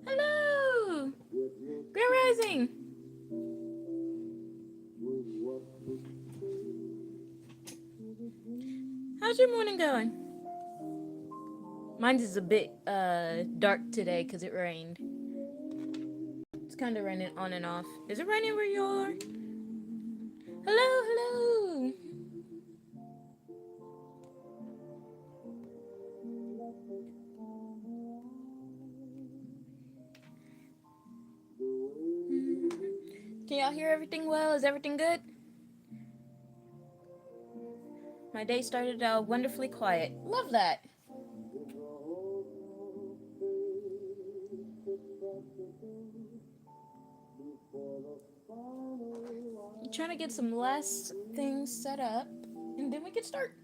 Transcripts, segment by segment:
Hello! Grand Rising! How's your morning going? Mine is a bit dark today because it rained. It's kind of raining on and off. Is it raining where you are? Hello, hello! Can y'all hear everything well? Is everything good? My day started out wonderfully quiet. Love that. I'm trying to get some last things set up, and then we can start.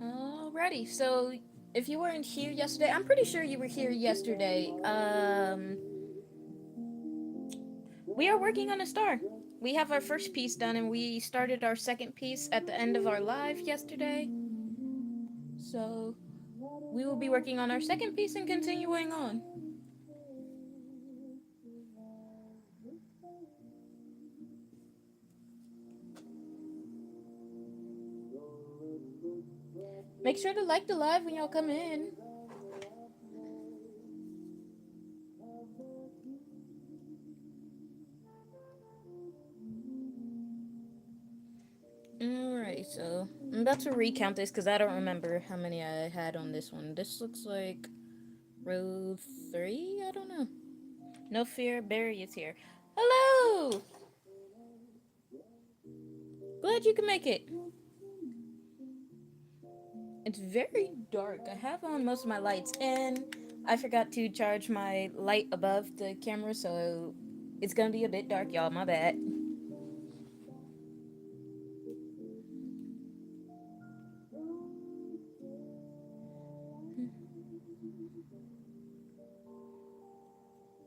Alrighty, so if you weren't here yesterday, I'm pretty sure you were here yesterday. We are working on a star. We have our first piece done, and we started our second piece at the end of our live yesterday. So we will be working on our second piece and continuing on. Make sure to like the live when y'all come in. Alright, so I'm about to recount this because I don't remember how many I had on this one. This looks like row 3? I don't know. No fear, Barry is here. Hello! Glad you can make it. It's very dark. I have on most of my lights, and I forgot to charge my light above the camera, so it's gonna be a bit dark, y'all. My bad.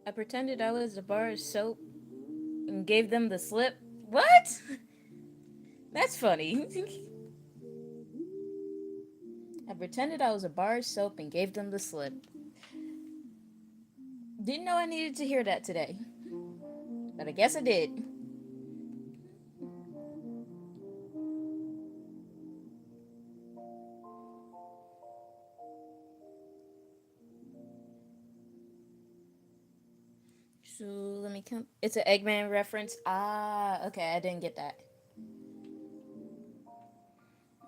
I pretended I was a bar of soap and gave them the slip. What? That's funny. I pretended I was a bar of soap and gave them the slip. Didn't know I needed to hear that today, but I guess I did. So let me count. It's an Eggman reference. Ah, okay, I didn't get that.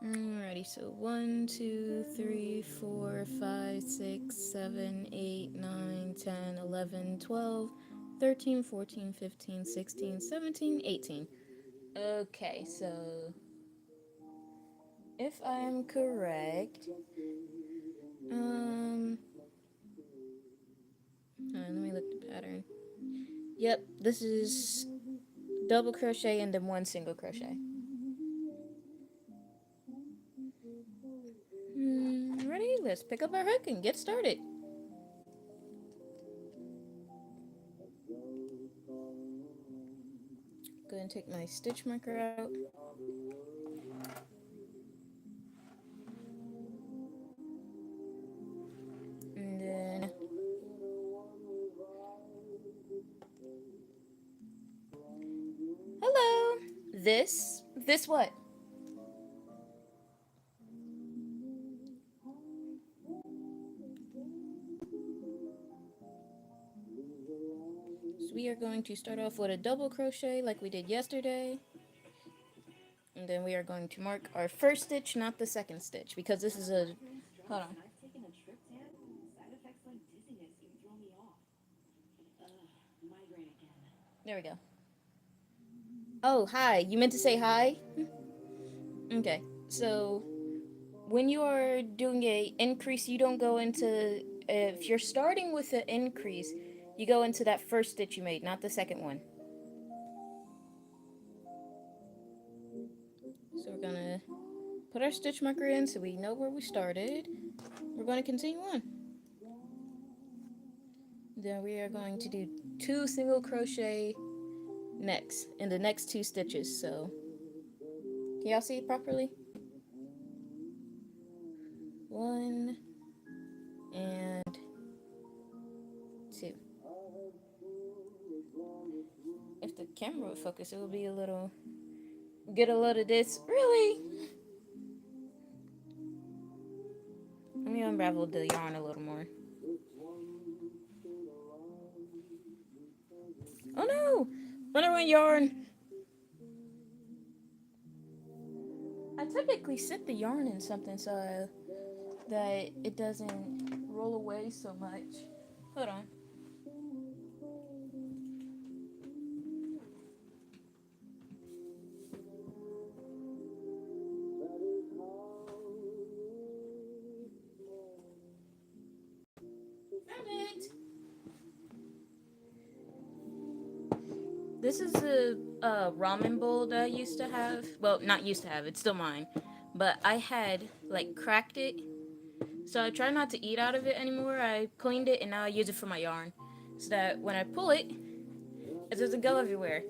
Alrighty, so 1, 2, 3, 4, 5, 6, 7, 8, 9, 10, 11, 12, 13, 14, 15, 16, 17, 18. Okay, so if I am correct, let me look the pattern. Yep, this is double crochet and then one single crochet. Ready? Let's pick up our hook and get started. Go ahead and take my stitch marker out. And then hello. This what? So we are going to start off with a double crochet like we did yesterday. And then we are going to mark our first stitch, not the second stitch, because this is a... Hold on. There we go. Oh, hi. You meant to say hi? Okay. So when you are doing a increase, you don't go into... If you're starting with an increase, you go into that first stitch you made, not the second one. So we're gonna put our stitch marker in so we know where we started. We're going to continue on. Then we are going to do 2 single crochet next in the next 2 stitches. So can y'all see it properly? 1 and 2. If the camera would focus, it would be a little. Get a load of this. Really? Let me unravel the yarn a little more. Oh no! Runaway yarn! I typically sit the yarn in something so that it doesn't roll away so much. Hold on. Found it! This is a ramen bowl that I used to have. Well, not used to have, it's still mine. But I had, like, cracked it. So I try not to eat out of it anymore. I cleaned it and now I use it for my yarn. So that when I pull it, it doesn't go everywhere.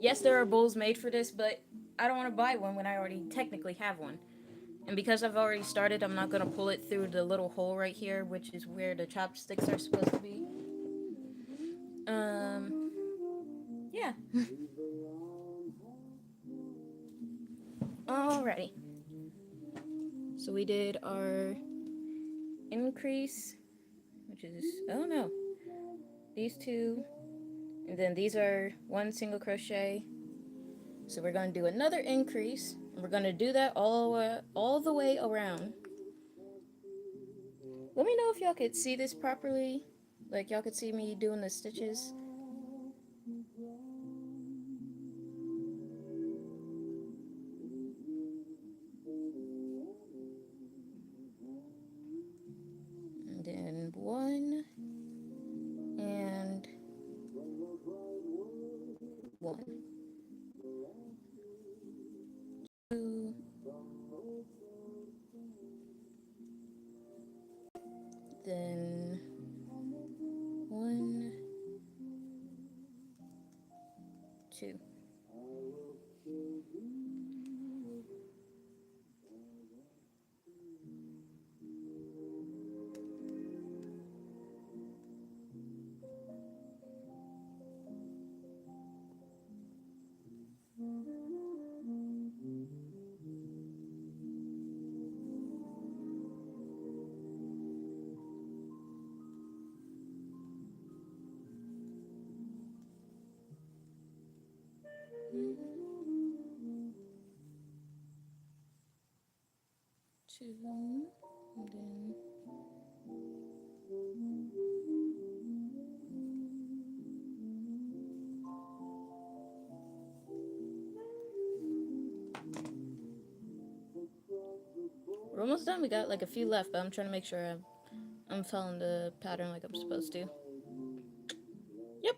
Yes, there are bowls made for this, but I don't want to buy one when I already technically have one. And because I've already started, I'm not going to pull it through the little hole right here, which is where the chopsticks are supposed to be. Yeah. Alrighty. So we did our increase, which is, oh no, these 2, and then these are 1 single crochet. So we're going to do another increase, and we're going to do that all the way around. Let me know if y'all could see this properly, like y'all could see me doing the stitches. And then 1 and 1, 2, then 1, 2. Two, and then we're almost done. We got like a few left, but I'm trying to make sure I'm following the pattern like I'm supposed to. Yep.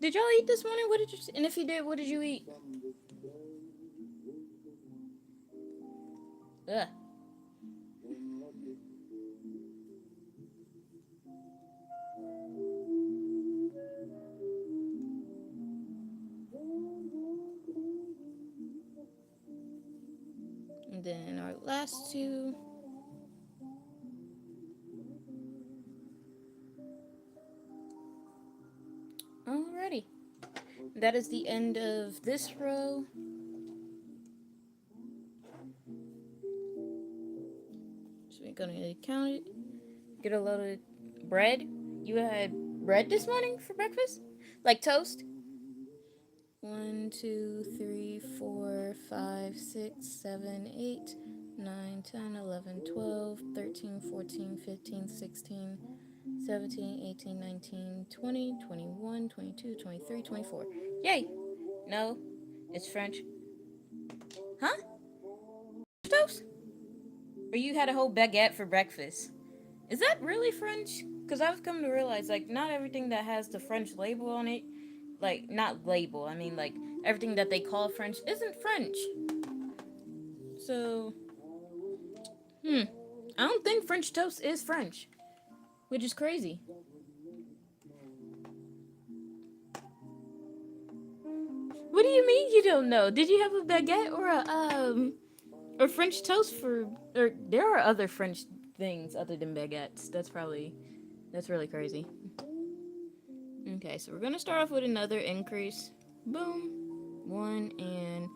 Did y'all eat this morning? What did you? And if you did, what did you eat? Ugh. And then our last 2. Alrighty. That is the end of this row. So we're gonna count it. Get a load of bread. You had bread this morning for breakfast? Like toast? 1, 2, 3, 4, 5, 6, 7, 8, 9, 10, 11, 12, 13, 14, 15, 16, 17, 18, 19, 20, 21, 22, 23, 24. Yay! No, it's French. Huh? Toast? Or you had a whole baguette for breakfast? Is that really French? Because I've come to realize, like, not everything that has the French label on it like, not label. I mean, like, everything that they call French isn't French. So, I don't think French toast is French, which is crazy. What do you mean you don't know? Did you have a baguette or or French toast for? Or there are other French things other than baguettes. That's really crazy. Okay, so we're gonna start off with another increase. Boom, one and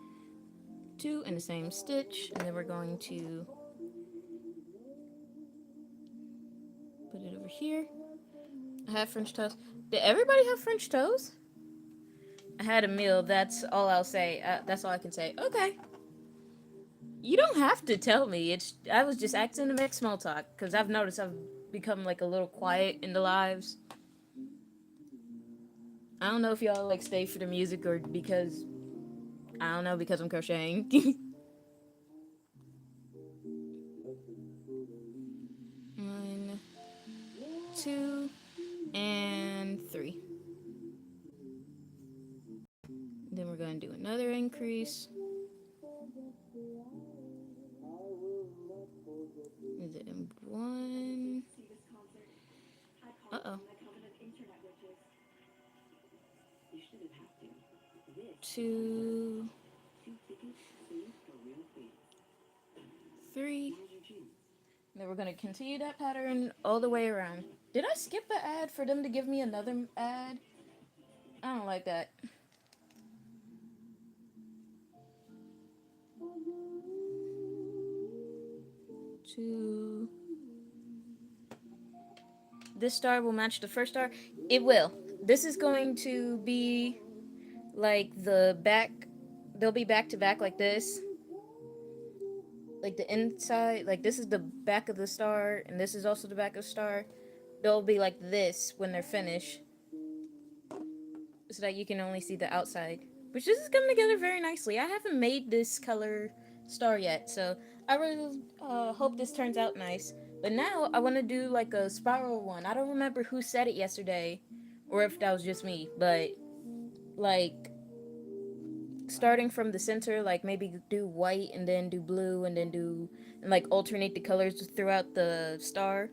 two in the same stitch, and then we're going to put it over here. I have French toast. Did everybody have French toast? I had a meal. That's all I'll say. That's all I can say. Okay. You don't have to tell me. I was just acting to make small talk because I've noticed I've become like a little quiet in the lives. I don't know if y'all like stay for the music or because I don't know because I'm crocheting. 1, 2, and 3. Then we're going to do another increase. Is it in 1? Uh-oh. 2, 3. Then we're going to continue that pattern all the way around. Did I skip an ad for them to give me another ad? I don't like that. 2. This star will match the first star. It will. This is going to be like the back. They'll be back to back like this. Like the inside, like this is the back of the star, and this is also the back of the star. They'll be like this when they're finished, so that you can only see the outside. Which this is coming together very nicely. I haven't made this color star yet, so I really hope this turns out nice. But now I want to do like a spiral one. I don't remember who said it yesterday, or if that was just me, but like starting from the center, like maybe do white and then do blue and then do and like alternate the colors throughout the star.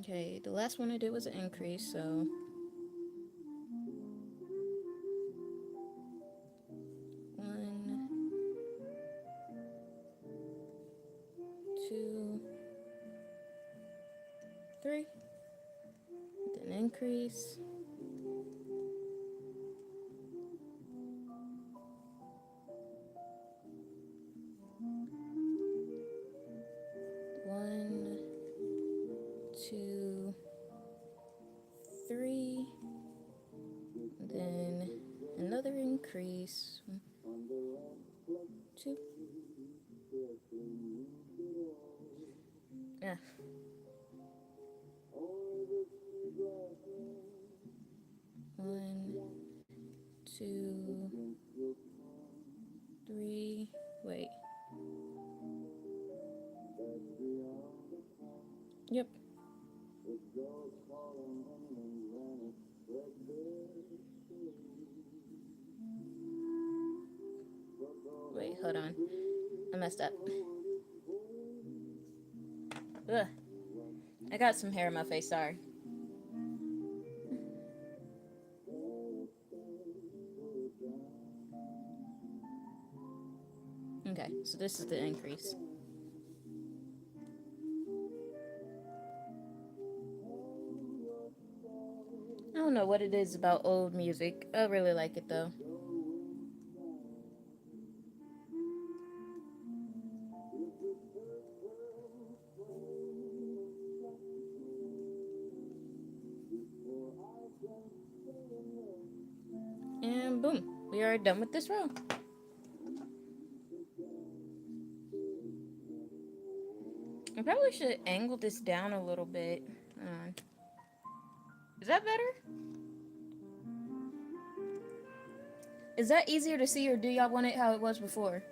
Okay, the last one I did was an increase, so 1, 2, 3, then increase. 1, 2, 3, then another increase. 2. Yeah. 1, 2, 3. Wait. Yep. Wait, hold on. I messed up. Ugh. I got some hair in my face, sorry. Okay, so this is the increase. I don't know what it is about old music. I really like it though. And boom, we are done with this row. I probably should angle this down a little bit. Is that better? Is that easier to see, or do y'all want it how it was before?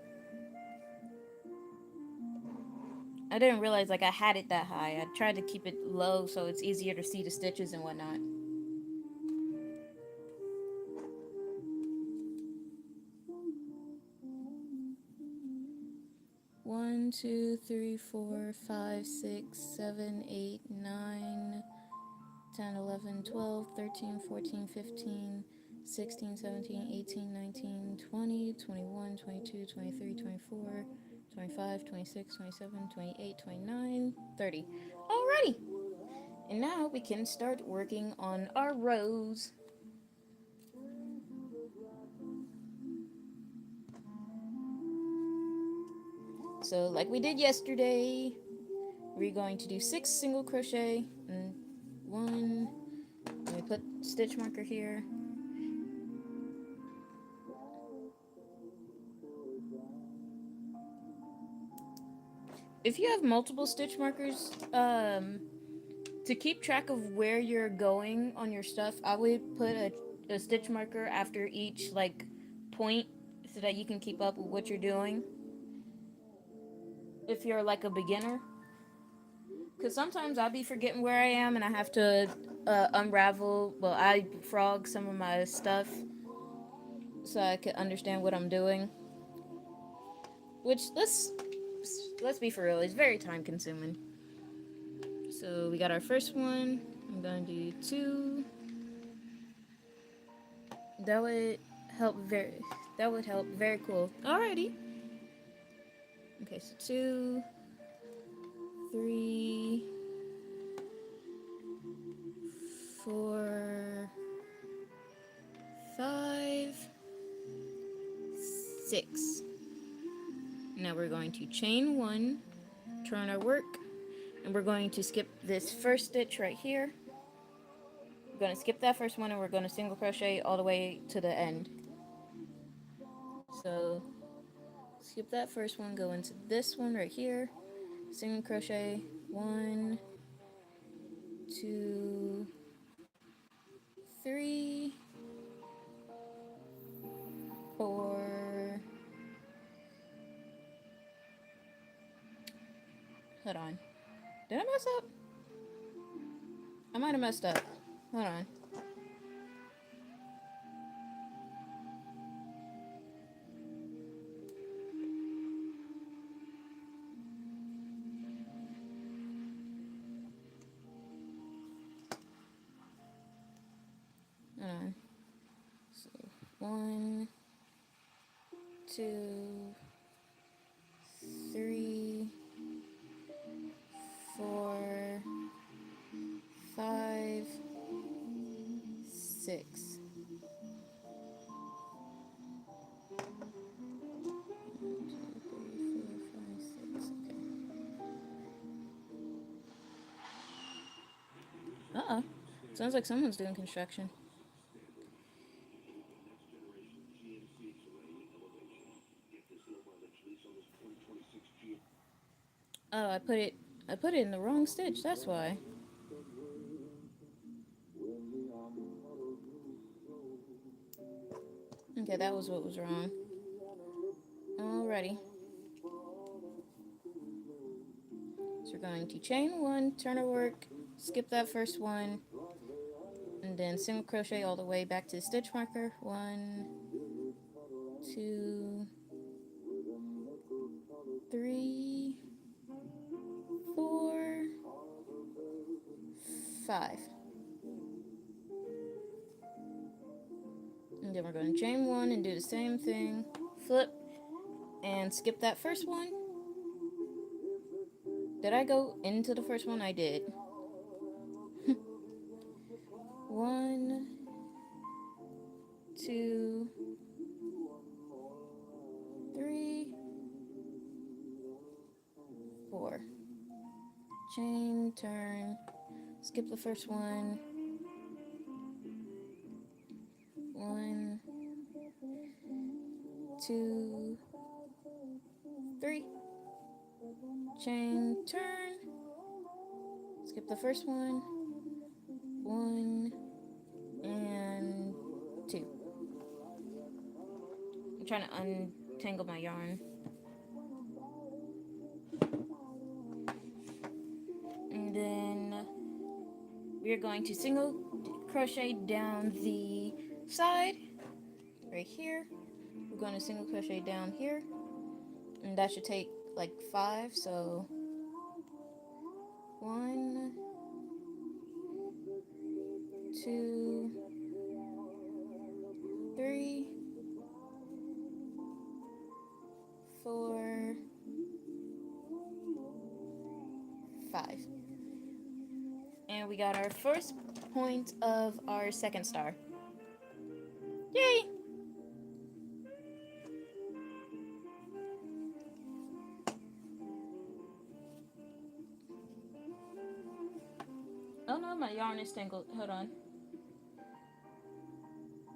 I didn't realize like I had it that high. I tried to keep it low so it's easier to see the stitches and whatnot. One, two, three, four, five, 6, 7, 8, 9, 10, 11, 12, 13, 14, 15, 16, 17, 18, 19, 20, 21, 22, 23, 24, 25, 26, 27, 28, 29, 30. Alrighty! And now we can start working on our rows. So like we did yesterday, we're going to do 6 single crochet and 1. Let me put stitch marker here. If you have multiple stitch markers, to keep track of where you're going on your stuff, I would put a stitch marker after each like point so that you can keep up with what you're doing. If you're like a beginner, because sometimes I'll be forgetting where I am and I have to unravel, well, I frog some of my stuff so I can understand what I'm doing. Which, let's be for real, it's very time consuming. So we got our first one. I'm gonna do 2. That would help very. That would help. Very cool. Alrighty. Okay, so 2, 3, 4, 5, 6. Now we're going to chain 1, turn our work, and we're going to skip this first stitch right here. We're going to skip that first one and we're going to single crochet all the way to the end. So skip that first one, go into this one right here, single crochet 1, 2, 3, 4. Hold on. Did I mess up? I might have messed up. Hold on. Hold on. So 1, 2, 3, 4, 5, 6. Uh-oh. Sounds like someone's doing construction. Oh, I put it in the wrong stitch, that's why. Okay, that was what was wrong. Alrighty. So we're going to chain 1, turn our work, skip that first one, and then single crochet all the way back to the stitch marker. 1, 2, 3, 4, 5. And then we're going to chain 1 and do the same thing. Flip and skip that first one. Did I go into the first one? I did. 1, 2, 3, 4. Chain, turn, skip the first one. 1, 2, 3. Chain, turn, skip the first one. 1 and 2. I'm trying to untangle my yarn. we're going to single crochet down the side right here. We're going to single crochet down here, and that should take like 5. So 1, 2, 3, 4, 5. And we got our first point of our second star. Yay! Oh no, my yarn is tangled. Hold on.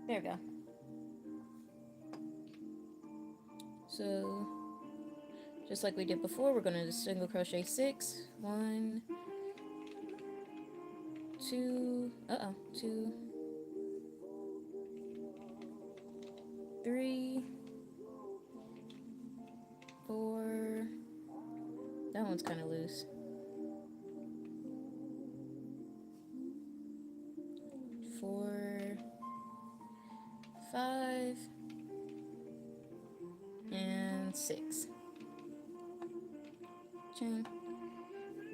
There we go. So, just like we did before, we're going to single crochet 6. 1, 2, 2, 3, 4. That one's kind of loose. 4, 5, and 6. Chain.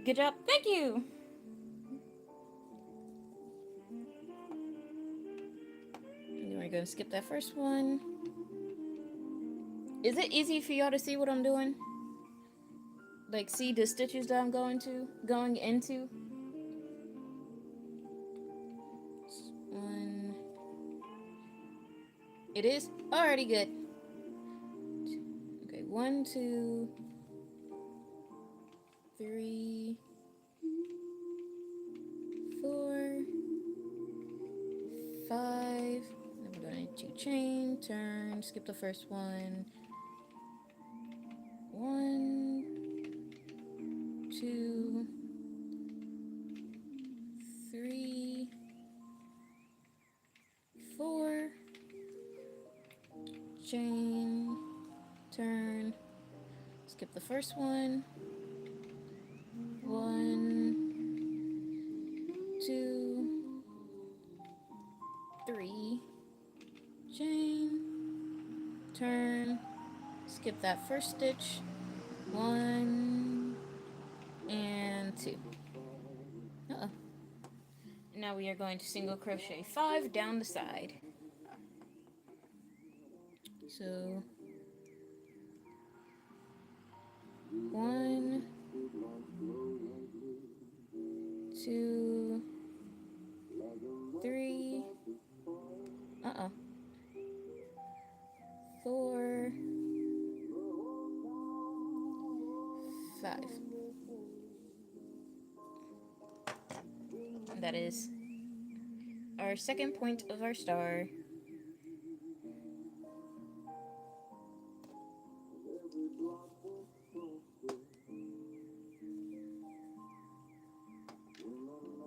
Good job. Thank you. And then we're going to skip that first one. Is it easy for y'all to see what I'm doing? Like, see the stitches that I'm going into? 1. It is? Already good. Okay, 1, 2, 3, 4, 5. Then we're going to chain, turn, skip the first one. 1, 2, 3, 4. Chain, turn, skip the first one. 1, 2, 3. Chain, turn, skip that first stitch. 1 and 2. Now we are going to single crochet 5 down the side. So 1, 2, 3, 4, 5. And that is our second point of our star.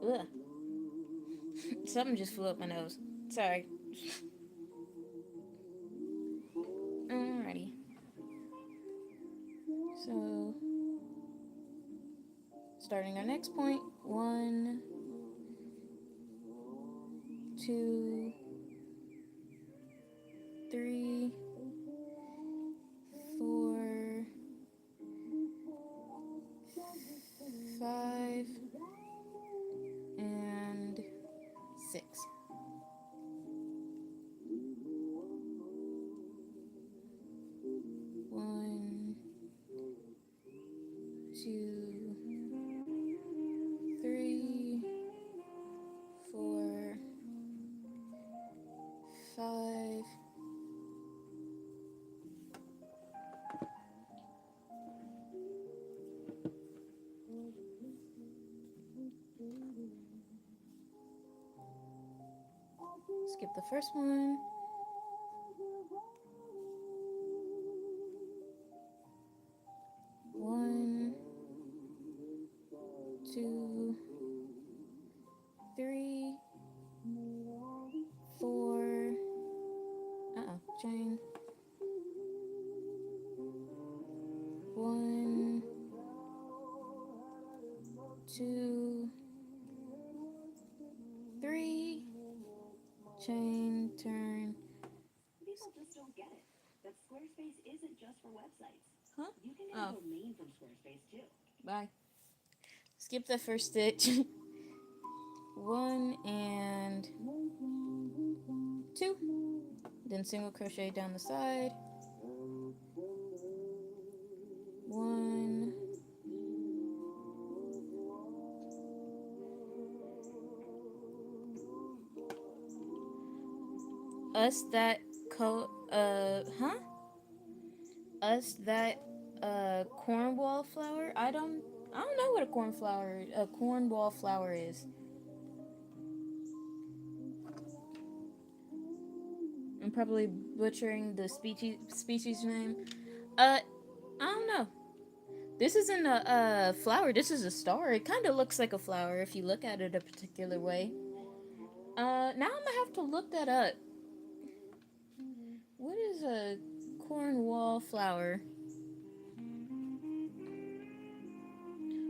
Ugh. Something just flew up my nose. Sorry. Alrighty. So, starting our next point. 1, 2, 3, 4, 5, and 6. 1, 2, 3, 4, 5. Skip the first one. 1, 2, 3, 4. Chain. 1, 2, chain, turn. People just don't get it. That Squarespace isn't just for websites. Huh? You can get a Oh, domain from Squarespace too. bye. Skip the first stitch. One and two. Then single crochet down the side. One. Us that Us that cornwall flower. I don't know what a cornwall flower is. I'm probably butchering the species name. I don't know. This isn't a flower. This is a star. It kind of looks like a flower if you look at it a particular way. Now I'm gonna have to look that up. What is a cornwall flower?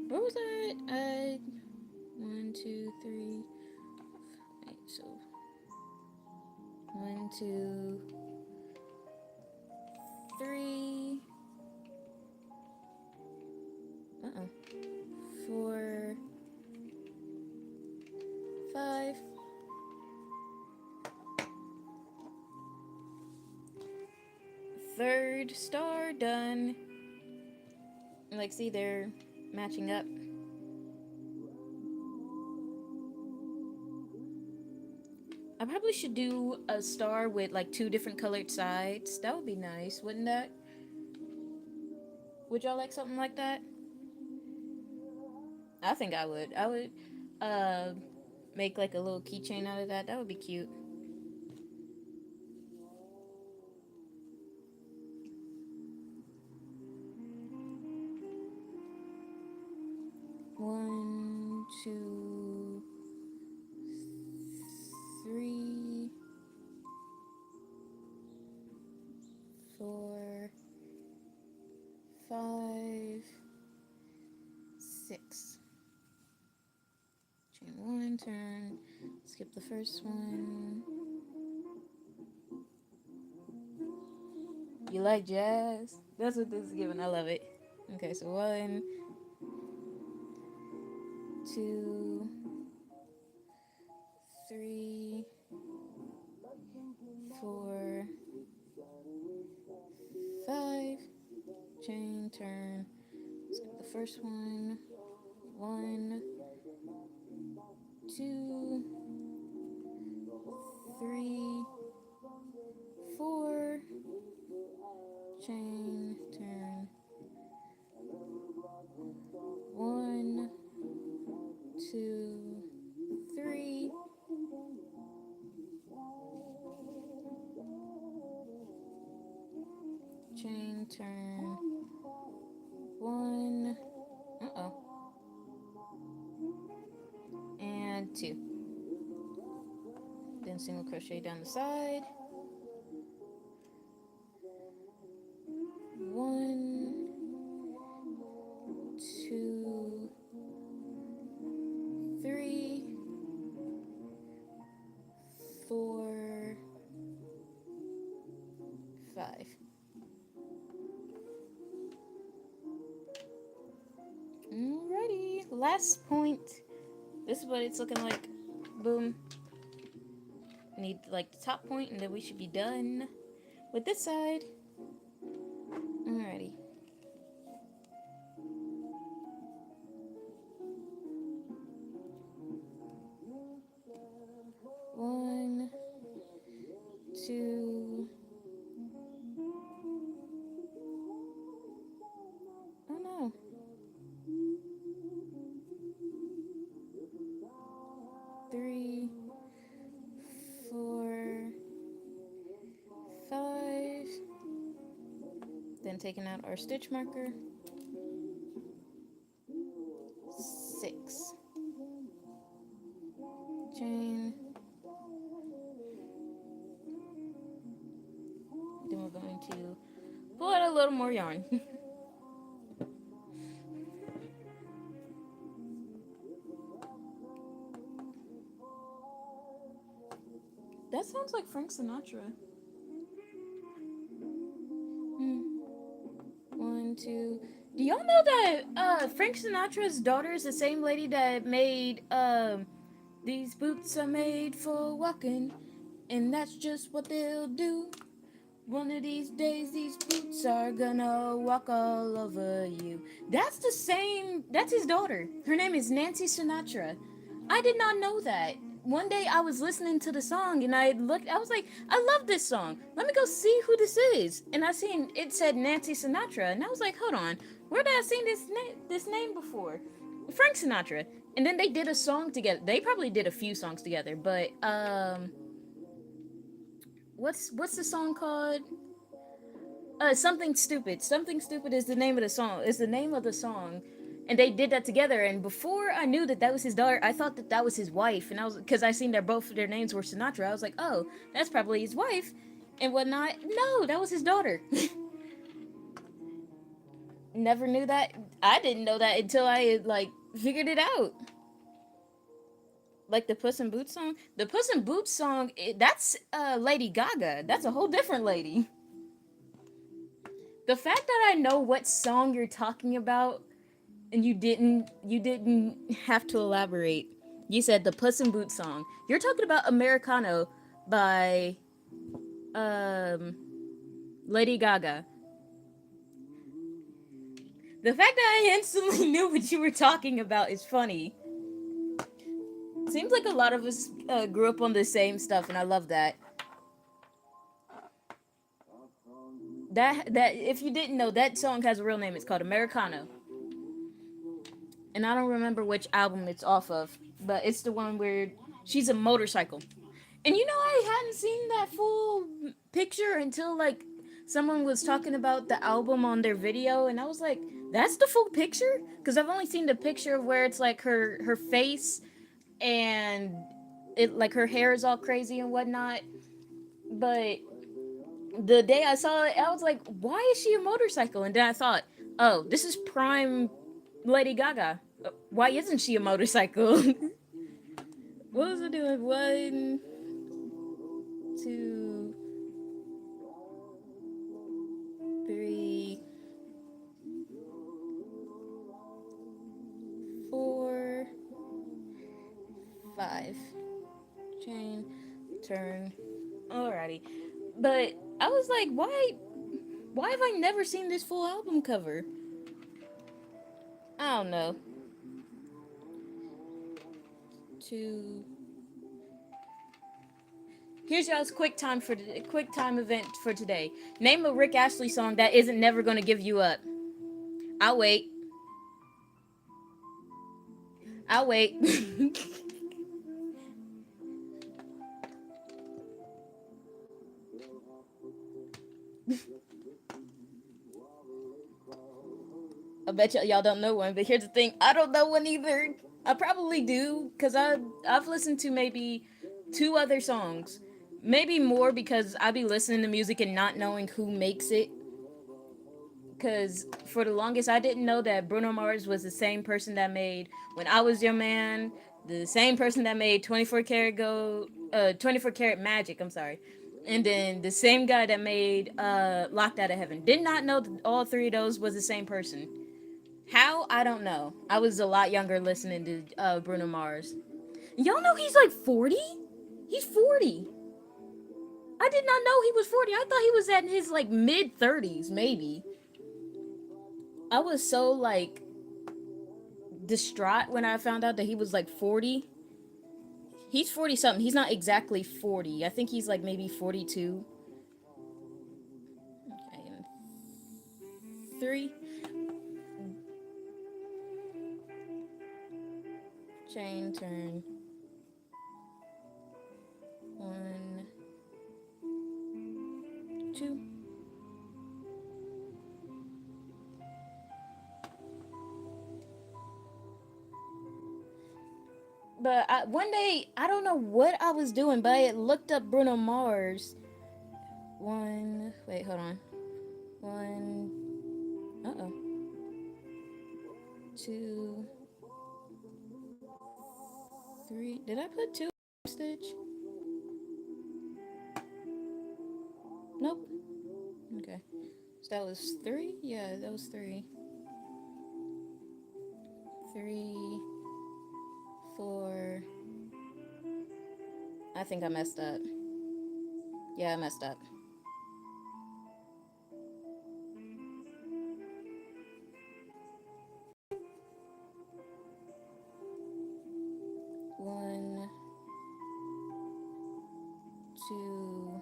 Where was that? One, two, three. Wait, so one, two, three. Uh-oh. Four, five. Third star done. Like, see, they're matching up. I probably should do a star with like two different colored sides. That would be nice, wouldn't that? Would y'all like something like that? I think I would. I would uh make like a little keychain out of that. That would be cute. One, two, three, four, five, six. Chain one, turn, skip the first one. You like jazz? That's what this is giving. I love it. Okay, so one, two, three, four, five. Chain, turn, skip the first one. One, two, three, four. Chain, turn. One, two, three. Chain, turn. One. Uh-oh. And two. Then single crochet down the side. One, two, three, four, five. Alrighty, last point. This is what it's looking like. Boom. Need like the top point, and then we should be done with this side. Alrighty. One, two. Oh no. Three, four, five. Then taking out our stitch marker. Six. Chain. Then we're going to pull out a little more yarn. That sounds like Frank Sinatra. Hmm. One, two. Do y'all know that Frank Sinatra's daughter is the same lady that made these boots are made for walking, and that's just what they'll do. One of these days, these boots are gonna walk all over you. That's the same. That's his daughter. Her name is Nancy Sinatra. I did not know that. One day I was listening to the song and I looked. I was like, I love this song. Let me go see who this is. And I seen it said Nancy Sinatra, and I was like, hold on, where did I seen this name before? Frank Sinatra. And then they did a song together. They probably did a few songs together, but what's the song called? Something stupid. Something stupid is the name of the song. Is the name of the song, and they did that together. And before I knew that that was his daughter, I thought that that was his wife. And I was because I seen that both of their names were Sinatra. I was like, oh, that's probably his wife, and whatnot. No, that was his daughter. Never knew that. I didn't know that until I like figured it out. Like the Puss in Boots song. The Puss in Boots song. That's Lady Gaga. That's a whole different lady. The fact that I know what song you're talking about and you didn't have to elaborate. You said the Puss in Boots song. You're talking about Americano by um Lady Gaga. The fact that I instantly knew what you were talking about is funny. Seems like a lot of us grew up on the same stuff, and I love that. That if you didn't know, that song has a real name. It's called Americano, and I don't remember which album it's off of, but it's the one where she's a motorcycle. And you know, I hadn't seen that full picture until like someone was talking about the album on their video, and I was like, "That's the full picture?" Because I've only seen the picture of where it's like her face and it like her hair is all crazy and whatnot. But the day I saw it, I was like, "Why is she a motorcycle?" And then I thought, "Oh, this is prime Lady Gaga. Why isn't she a motorcycle?" What was I doing? One, two, three, four, five. Chain, turn. Alrighty. But I was like, why have I never seen this full album cover? I don't know. Two. Here's y'all's quick time event for today. Name a Rick Astley song that isn't never gonna give you up. I'll wait. I'll wait. I bet y'all don't know one, but here's the thing: I don't know one either. I probably do because I've listened to maybe two other songs, maybe more because I be listening to music and not knowing who makes it. Because for the longest, I didn't know that Bruno Mars was the same person that made When I Was Your Man, the same person that made 24 Karat Gold, 24 Karat Magic. I'm sorry. And then the same guy that made Locked Out of Heaven. Did not know that all three of those was the same person. How? I don't know. I was a lot younger listening to Bruno Mars. Y'all know he's like 40? He's 40. I did not know he was 40. I thought he was at his like mid 30s, maybe. I was so like distraught when I found out that he was like 40. He's 40 something. He's not exactly 40. I think he's like maybe 42. Okay. Three. Chain turn. One. Two. But one day, I don't know what I was doing, but I looked up Bruno Mars. One. Wait, hold on. One. Uh oh. Two. Three. Did I put two Stitch? Nope. Okay. So that was 3? Yeah, that was 3. 3, 4. I think I messed up. Yeah, I messed up. One, two,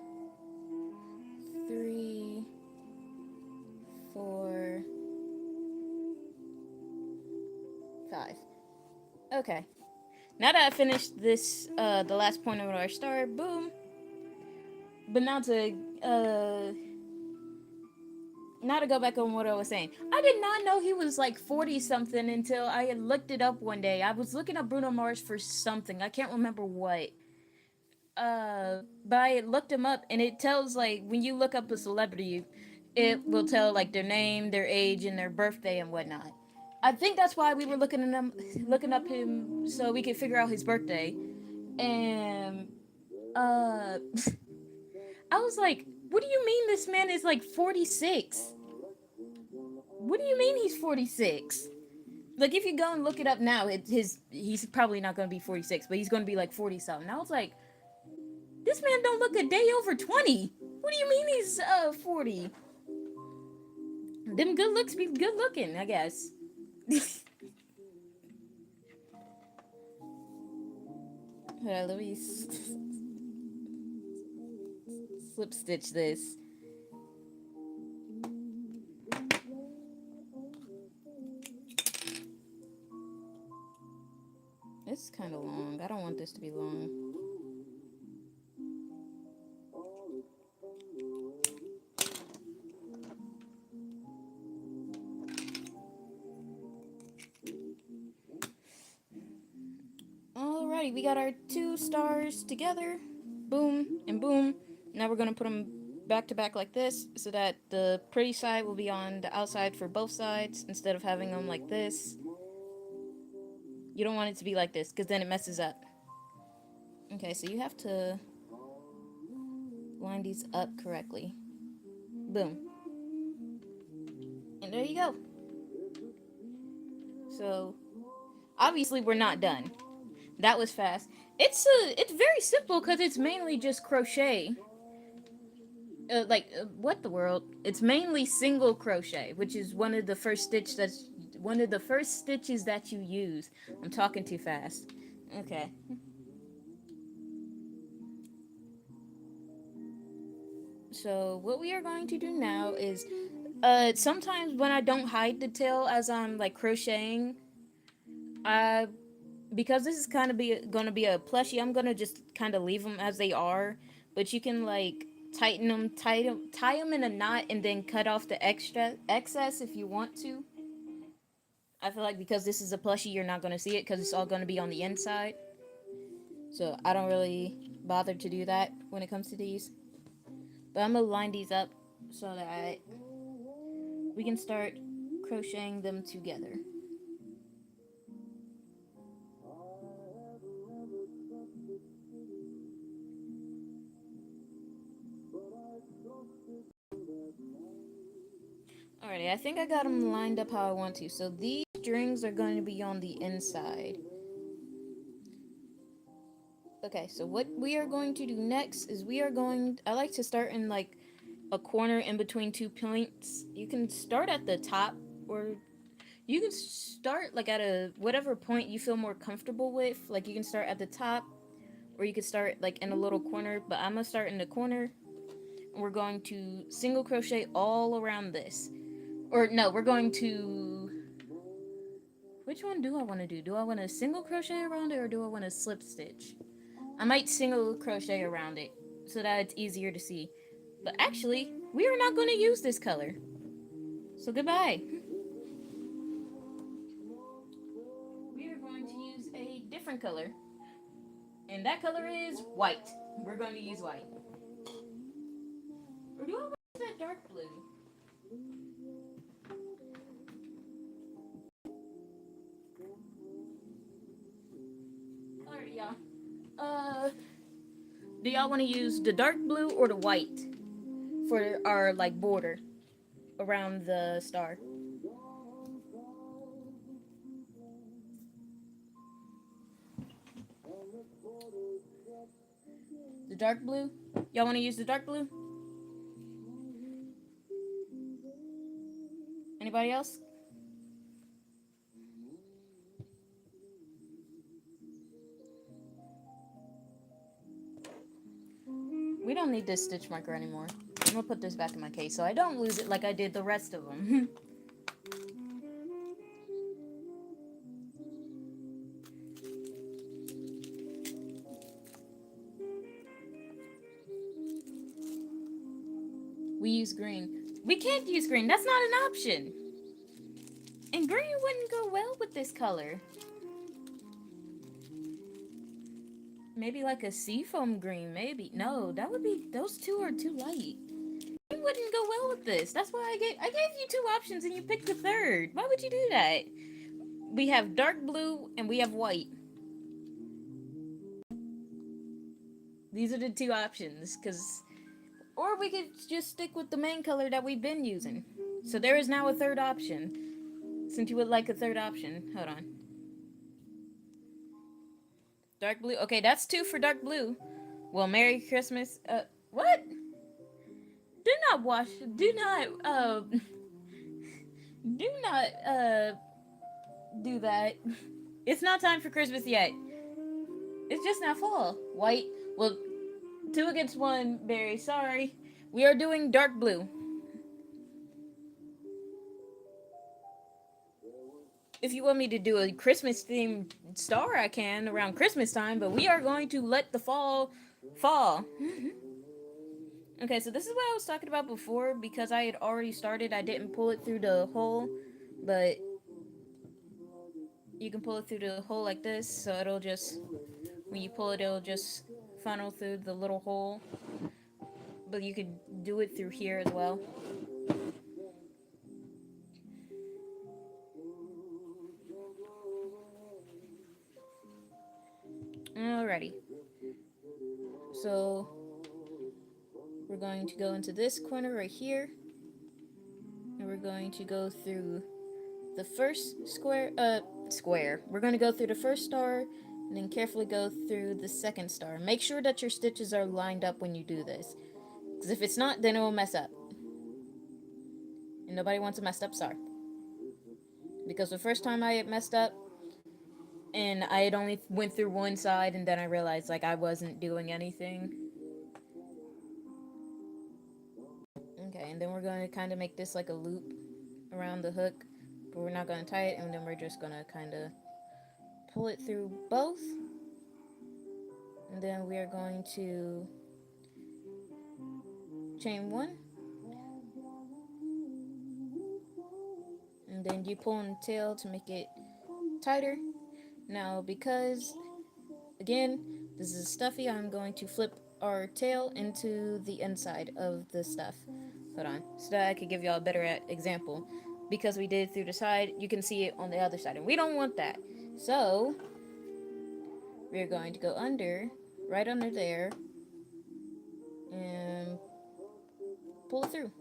3, 4, 5. Okay. Now that I finished this, the last point of our star, boom. But uh, now to go back on what I was saying. I did not know he was like 40 something until I had looked it up one day. I was looking up Bruno Mars for something. I can't remember what. But I looked him up and it tells like when you look up a celebrity, it will tell like their name, their age, and their birthday and whatnot. I think that's why we were looking up him so we could figure out his birthday. And uh I was like, what do you mean this man is like 46? What do you mean he's 46? Like if you go and look it up now, he's probably not going to be 46, but he's going to be like 40 something. I was like, this man don't look a day over 20. What do you mean he's 40? Them good looks be good looking, I guess. Let me slip stitch this. It's kind of long. I don't want this to be long. Alrighty, we got our 2 stars together. Boom and boom. Now we're going to put them back to back like this so that the pretty side will be on the outside for both sides instead of having them like this. You don't want it to be like this because then it messes up. Okay, so you have to line these up correctly. Boom. And there you go. So, obviously we're not done. That was fast. It's very simple because it's mainly just crochet. What the world? It's mainly single crochet, which is one of the first stitches that you use. I'm talking too fast. Okay. So what we are going to do now is, sometimes when I don't hide the tail as I'm like crocheting, I because this is kind of gonna be a plushie, I'm gonna just kind of leave them as they are. But you can like tie them in a knot, and then cut off the excess if you want to. I feel like because this is a plushie, you're not gonna see it because it's all gonna be on the inside. So I don't really bother to do that when it comes to these. But I'm gonna line these up so that we can start crocheting them together. Alrighty, I think I got them lined up how I want to. So these strings are going to be on the inside. Okay, so what we are going to do next is I like to start in like a corner in between 2 points. You can start at the top, or you can start like at a whatever point you feel more comfortable with. Like you can start at the top, or you could start like in a little corner, but I'm gonna start in the corner. And we're going to single crochet all around this. Or no, we're going to... Which one do I want to do? Do I want to single crochet around it, or do I want to slip stitch? I might single crochet around it so that it's easier to see. But actually, we are not going to use this color. So goodbye. We are going to use a different color. And that color is white. We're going to use white. Or do I want to use that dark blue? Alright, y'all. Do y'all want to use the dark blue or the white for our like border around the star. The dark blue. Y'all want to use the dark blue? Anybody else? We don't need this stitch marker anymore. I'm gonna put this back in my case so I don't lose it like I did the rest of them. We use green. We can't use green. That's not an option. And green wouldn't go well with this color. Maybe like a seafoam green, maybe. No, that would be, those two are too light. Green wouldn't go well with this. That's why I gave you two options and you picked the third. Why would you do that? We have dark blue and we have white. These are the two options, because, or we could just stick with the main color that we've been using. So there is now a third option. Since you would like a third option. Hold on. Dark blue. Okay, that's two for dark blue. Well, Merry Christmas. What? Do not wash. Do not, do not, do that. It's not time for Christmas yet. It's just not fall. White. Well, two against one, Barry. Sorry. We are doing dark blue. If you want me to do a Christmas themed star, I can around Christmas time, but we are going to let the fall. Okay, so this is what I was talking about before. Because I had already started, I didn't pull it through the hole, but you can pull it through the hole like this, so it'll just, when you pull it, it'll just funnel through the little hole. But you could do it through here as well. Alrighty. So we're going to go into this corner right here. And we're going to go through the first square. We're going to go through the first star and then carefully go through the second star. Make sure that your stitches are lined up when you do this. Because if it's not, then it will mess up. And nobody wants a messed up star. Because the first time I had messed up, and I had only went through one side, and then I realized like I wasn't doing anything. Okay, and then we're going to kind of make this like a loop around the hook, but we're not going to tie it, and then we're just going to kind of pull it through both, and then we are going to chain one, and then you pull on the tail to make it tighter. Now, because again this is stuffy, I'm going to flip our tail into the inside of the stuff. Hold on, so that I could give y'all a better example. Because we did it through the side, you can see it on the other side, and we don't want that. So we're going to go under, right under there, and pull it through.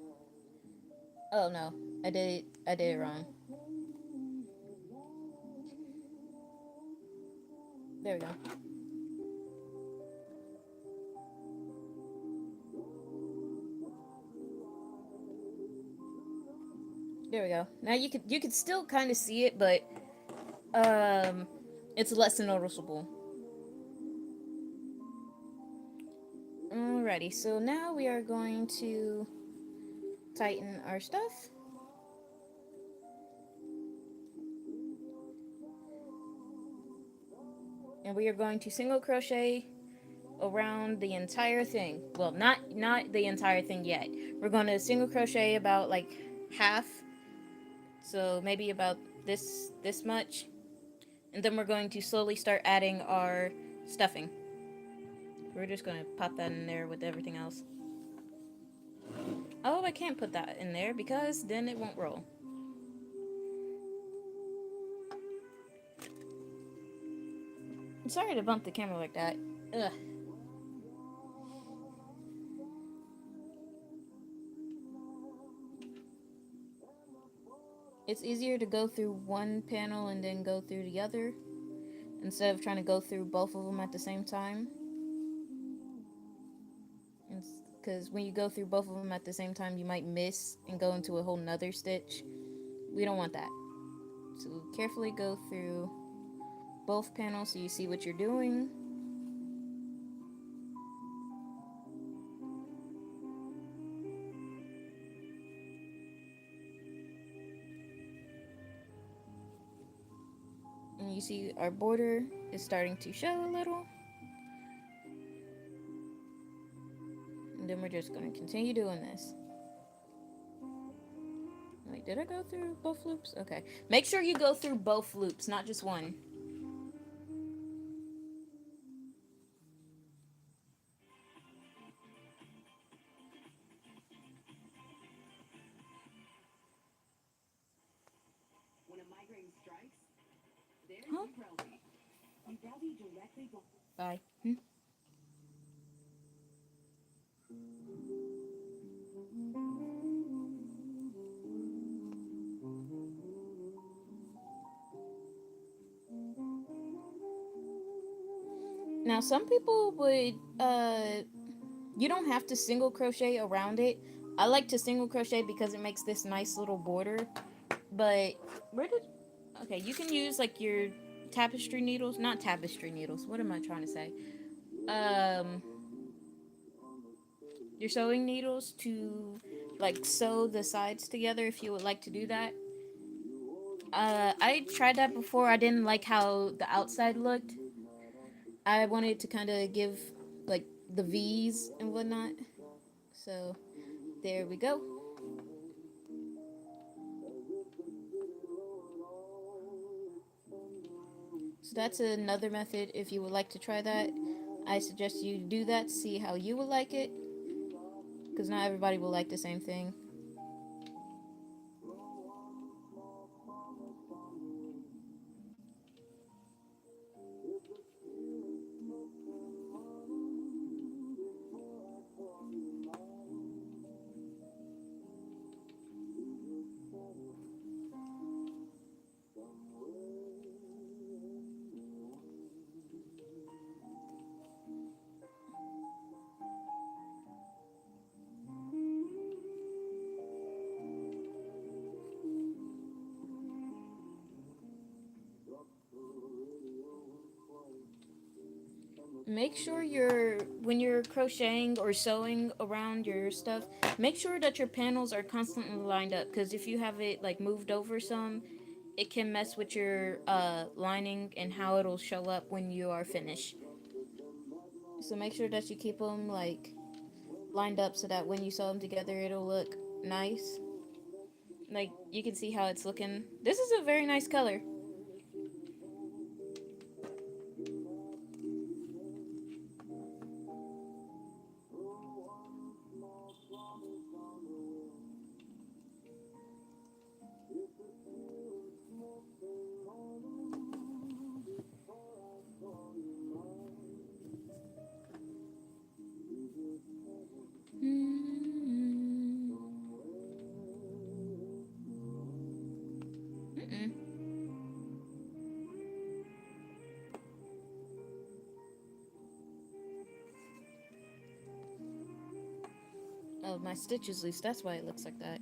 Oh no, I did it wrong. There we go. There we go. Now you could still kind of see it, but it's less noticeable. Alrighty, so now we are going to tighten our stuff. And we are going to single crochet around the entire thing. Well, not the entire thing yet. We're going to single crochet about like half. So maybe about this much. And then we're going to slowly start adding our stuffing. We're just going to pop that in there with everything else. Oh, I can't put that in there because then it won't roll. I'm sorry to bump the camera like that. Ugh. It's easier to go through one panel and then go through the other instead of trying to go through both of them at the same time. Because when you go through both of them at the same time, you might miss and go into a whole nother stitch. We don't want that. So carefully go through both panels so you see what you're doing. And you see our border is starting to show a little. And then we're just going to continue doing this. Wait, did I go through both loops? Okay. Make sure you go through both loops, not just one. When a migraine strikes, there's Huh? Ubrelvy. Ubrelvy directly Bye. Now, some people would, you don't have to single crochet around it. I like to single crochet because it makes this nice little border. But, where did, okay, you can use like your tapestry needles, not tapestry needles, what am I trying to say? Um, your sewing needles to like sew the sides together if you would like to do that. I tried that before. I didn't like how the outside looked. I wanted to kind of give like the V's and whatnot. So there we go. So that's another method if you would like to try that. I suggest you do that, see how you would like it, because not everybody will like the same thing. Make sure when you're crocheting or sewing around your stuff, make sure that your panels are constantly lined up, because if you have it like moved over some, it can mess with your lining and how it'll show up when you are finished. So make sure that you keep them like lined up so that when you sew them together it'll look nice. Like you can see how it's looking. This is a very nice color. Mm-mm. Oh, my stitch is loose. That's why it looks like that.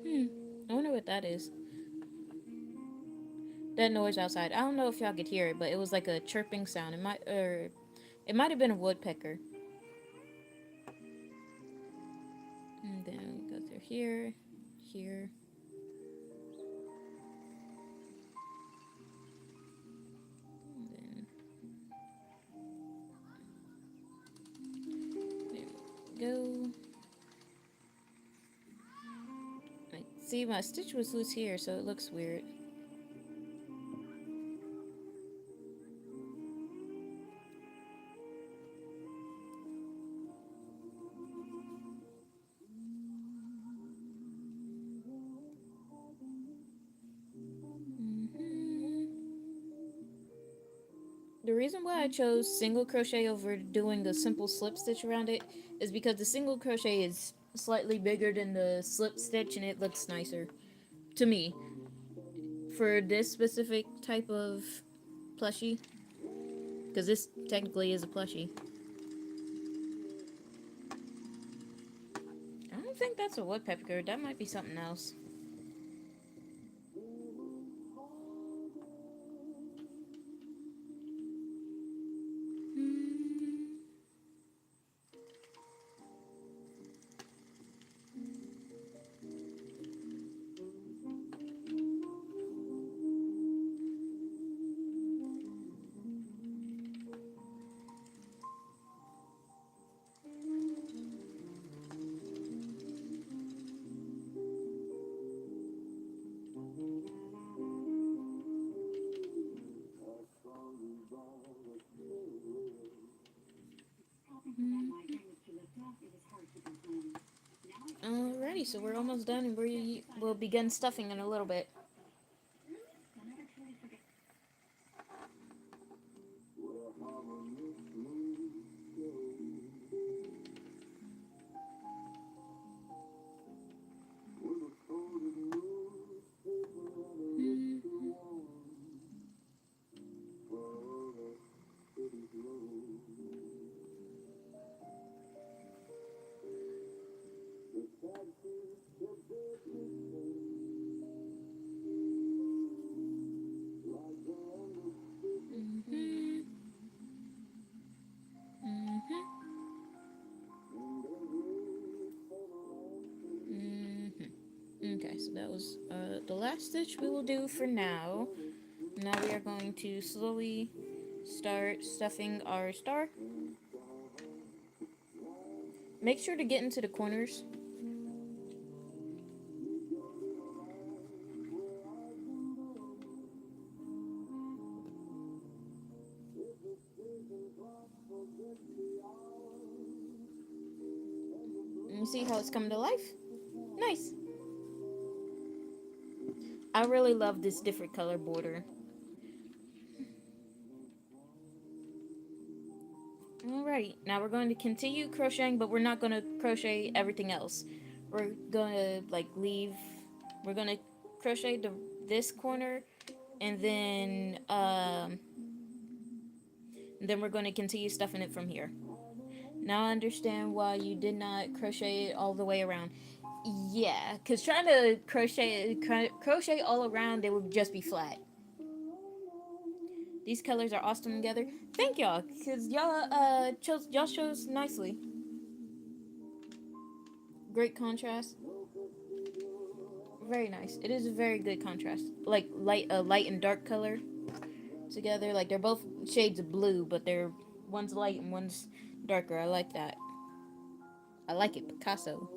Hmm. I wonder what that is. That noise outside. I don't know if y'all could hear it, but it was like a chirping sound. It might have been a woodpecker. And then we go through here, here. And then there we go. See, my stitch was loose here, so it looks weird. The reason why I chose single crochet over doing a simple slip stitch around it is because the single crochet is slightly bigger than the slip stitch and it looks nicer to me for this specific type of plushie, because this technically is a plushie. I don't think that's a woodpecker. That might be something else. Alrighty, so we're almost done and we will begin stuffing in a little bit. Okay, so that was the last stitch we will do for now. Now we are going to slowly start stuffing our star. Make sure to get into the corners. And you see how it's coming to life? Nice! I really love this different color border. Alright, now we're going to continue crocheting, but we're not going to crochet everything else. We're going to we're going to crochet this corner, and then we're going to continue stuffing it from here. Now I understand why you did not crochet it all the way around. Yeah, because trying to crochet all around, it would just be flat. These colors are awesome together. Thank y'all, because y'all chose nicely. Great contrast. Very nice. It is a very good contrast. Like light and dark color together. Like they're both shades of blue, but they're one's light and one's darker. I like that. I like it, Picasso.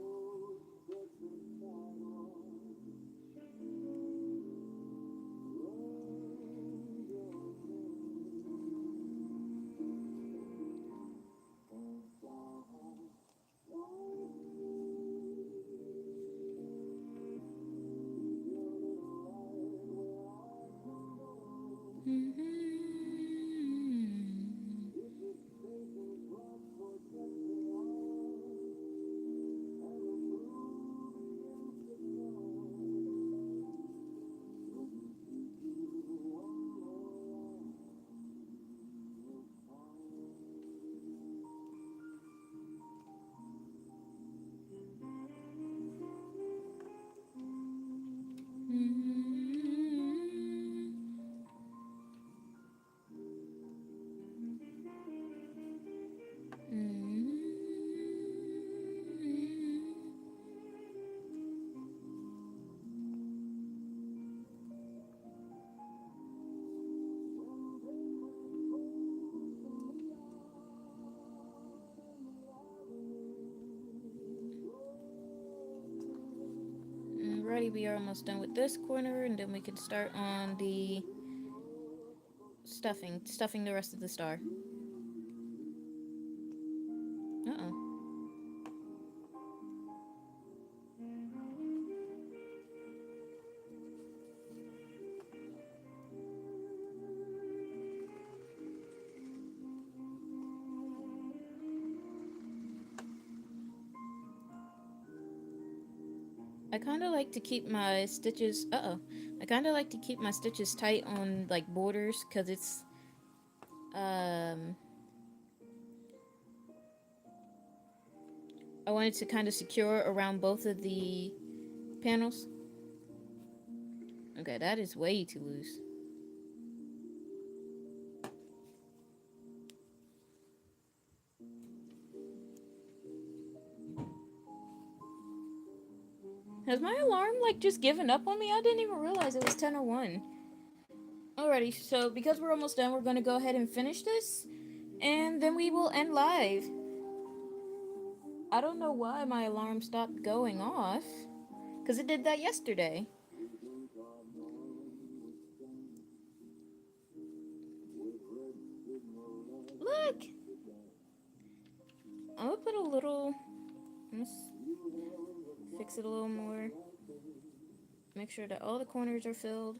Alrighty, we are almost done with this corner, and then we can start on the stuffing the rest of the star. Uh-oh. I kind of like to keep my stitches, I kind of like to keep my stitches tight on, like, borders, because um, I want it to kind of secure around both of the panels. Okay, that is way too loose. Has my alarm, like, just given up on me? I didn't even realize it was 10:01. Alrighty, so because we're almost done, we're going to go ahead and finish this, and then we will end live. I don't know why my alarm stopped going off, because it did that yesterday. Look! I'm gonna put a little... Let's fix it a little more. Make sure that all the corners are filled.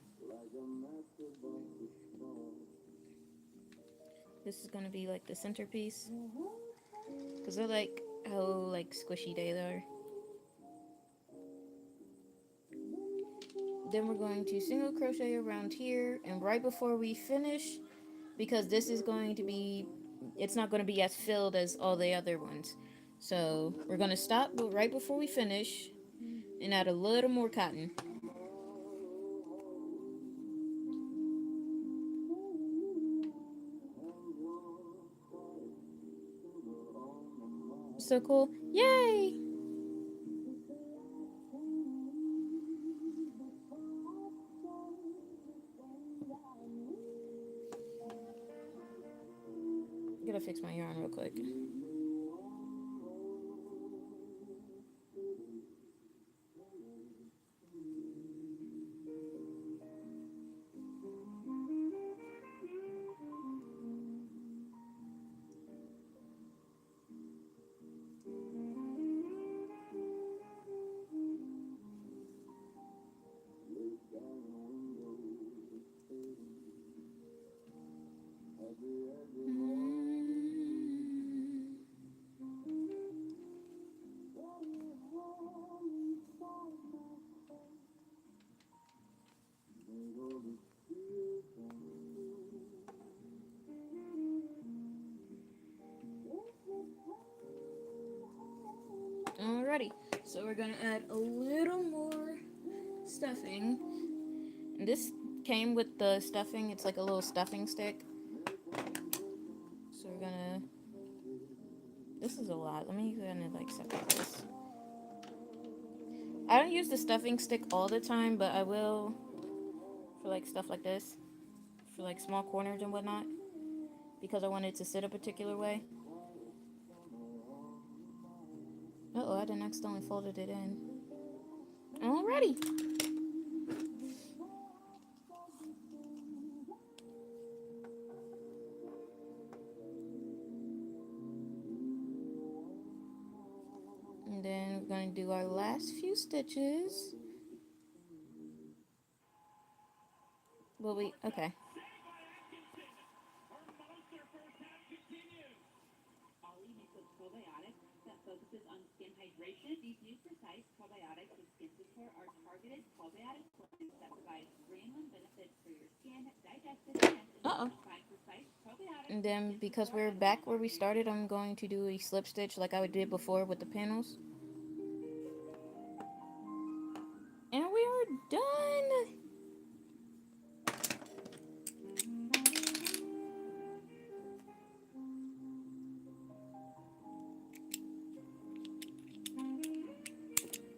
This is gonna be like the centerpiece, because I like how, like, squishy they are. Then we're going to single crochet around here, and right before we finish, because this is going to be, it's not going to be as filled as all the other ones, so we're going to stop right before we finish and add a little more cotton. So cool. Yay! I gotta fix my yarn real quick. Alrighty, so we're gonna add a little more stuffing. And this came with the stuffing, it's like a little stuffing stick. So we're gonna... This is a lot. Let me kind of, like, separate this. I don't use the stuffing stick all the time, but I will for, like, stuff like this. For, like, small corners and whatnot. Because I want it to sit a particular way. Uh-oh, I didn't accidentally folded it in. Alrighty. And then we're going to do our last few stitches. Will we? Okay. Ollie makes a probiotic that focuses on skin hydration. These new precise probiotics with Skin Support are targeted probiotic plants that provide random benefits for your skin, digestive system, Uh-oh. find precise probiotics. And then because we're back where we started, I'm going to do a slip stitch like I did before with the panels. And we are done!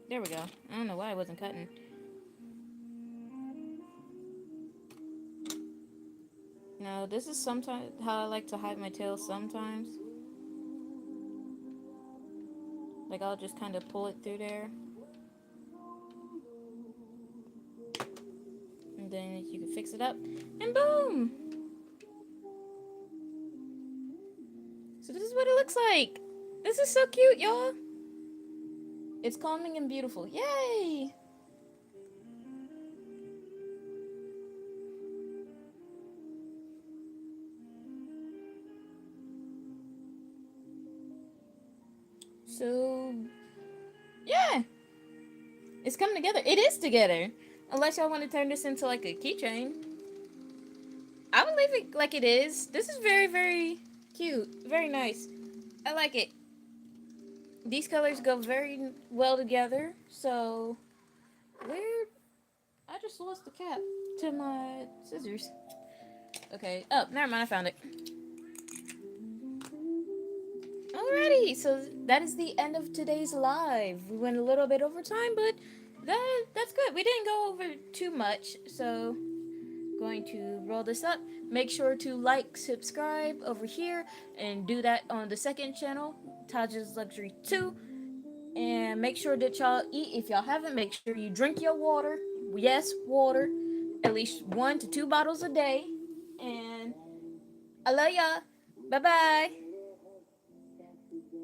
There we go. I don't know why I wasn't cutting. Now, this is sometimes how I like to hide my tail sometimes. Like, I'll just kind of pull it through there. then you can fix it up, and boom. So this is what it looks like. This is so cute, y'all. It's calming and beautiful. Yay! So yeah, it's coming together. It is together. Unless y'all want to turn this into like a keychain. I would leave it like it is. This is very, very cute. Very nice. I like it. These colors go very well together. So, where? I just lost the cap to my scissors. Okay. Oh, never mind. I found it. Alrighty. So, that is the end of today's live. We went a little bit over time, but that's good. We didn't go over too much. So, going to roll this up. Make sure to like, subscribe over here, and do that on the second channel, Taj's Luxury 2. And make sure that y'all eat. If y'all haven't, make sure you drink your water. Yes, water. At least 1 to 2 bottles a day. And I love y'all. Bye bye.